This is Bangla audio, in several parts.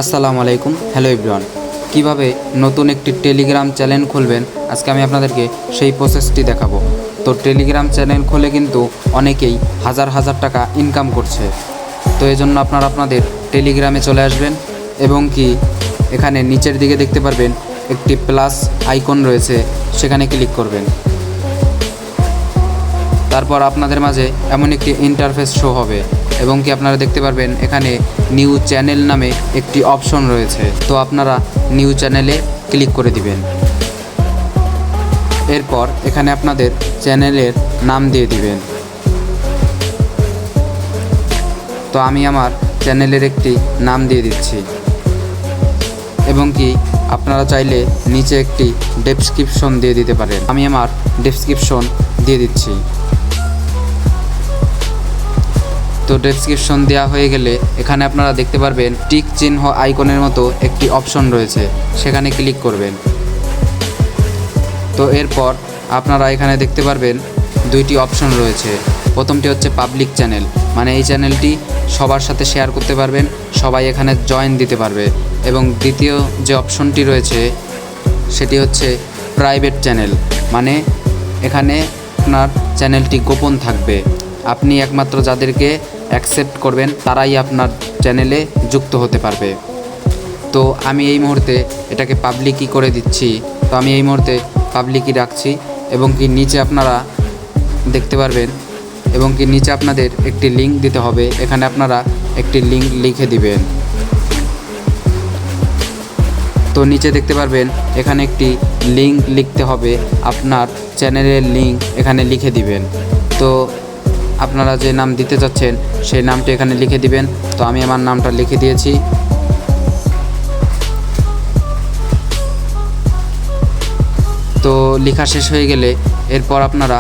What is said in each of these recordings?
আসসালামু আলাইকুম। হ্যালো এভরিওয়ান, কীভাবে নতুন একটি টেলিগ্রাম চ্যানেল খুলবেন আজকে আমি আপনাদেরকে সেই প্রসেসটি দেখাবো। তো টেলিগ্রাম চ্যানেল খুলে কিন্তু অনেকেই হাজার হাজার টাকা ইনকাম করছে। তো এই জন্য আপনারা আপনাদের টেলিগ্রামে চলে আসবেন এবং কি এখানে নিচের দিকে দেখতে পারবেন একটি প্লাস আইকন রয়েছে, সেখানে ক্লিক করবেন। তারপর আপনাদের মাঝে এমন একটি ইন্টারফেস শো হবে এবং কি আপনারা দেখতে পারবেন এখানে নিউ চ্যানেল নামে একটি অপশন রয়েছে। তো আপনারা নিউ চ্যানেলে ক্লিক করে দিবেন। এরপর এখানে আপনাদের চ্যানেলের নাম দিয়ে দিবেন। তো আমি আমার চ্যানেলের একটি নাম দিয়ে দিচ্ছি এবং কি আপনারা চাইলে নিচে একটি ডেসক্রিপশন দিয়ে দিতে পারেন। আমি আমার ডেসক্রিপশন দিয়ে দিচ্ছি। তো ডেসক্রিপশন দেওয়া হয়ে গেলে এখানে আপনারা দেখতে পারবেন টিক চিহ্ন আইকনের মতো একটি অপশন রয়েছে, সেখানে ক্লিক করবেন। তো এরপর আপনারা এখানে দেখতে পারবেন দুইটি অপশন রয়েছে। প্রথমটি হচ্ছে পাবলিক চ্যানেল, মানে এই চ্যানেলটি সবার সাথে শেয়ার করতে পারবেন, সবাই এখানে জয়েন দিতে পারবে। এবং দ্বিতীয় যে অপশনটি রয়েছে সেটি হচ্ছে প্রাইভেট চ্যানেল, মানে এখানে আপনার চ্যানেলটি গোপন থাকবে। আপনি একমাত্র যাদেরকে অ্যাকসেপ্ট করবেন তারাই আপনার চ্যানেলে যুক্ত হতে পারবে। তো আমি এই মুহূর্তে এটাকে পাবলিকই করে দিচ্ছি। তো আমি এই মুহূর্তে পাবলিকই রাখছি এবং কি নিচে আপনারা দেখতে পারবেন এবং কি নিচে আপনাদের একটি লিঙ্ক দিতে হবে। এখানে আপনারা একটি লিঙ্ক লিখে দিবেন। তো নিচে দেখতে পারবেন এখানে একটি লিঙ্ক লিখতে হবে, আপনার চ্যানেলের লিঙ্ক এখানে লিখে দিবেন। তো আপনারা যে নাম দিতে চাচ্ছেন সেই নামটি এখানে লিখে দিবেন। তো আমি আমার নামটা লিখে দিয়েছি। তো লেখা শেষ হয়ে গেলে এরপর আপনারা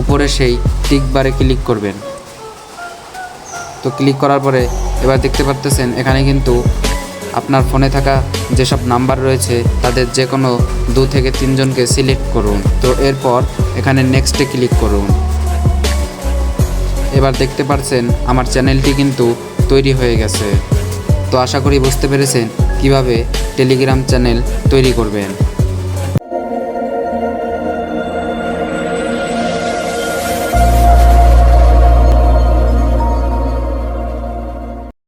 উপরে সেই টিকবারে ক্লিক করবেন। তো ক্লিক করার পরে এবার দেখতে পারতেছেন এখানে কিন্তু আপনার ফোনে থাকা যেসব নাম্বার রয়েছে তাদের যে কোনো 2 থেকে 3 জনকে সিলেক্ট করুন। তো এরপর এখানে নেক্সটে ক্লিক করুন। এবার দেখতে পাচ্ছেন আমার চ্যানেলটি কিন্তু তৈরি হয়ে গেছে। তো আশা করি বুঝতে পেরেছেন কিভাবে টেলিগ্রাম চ্যানেল তৈরি করবেন।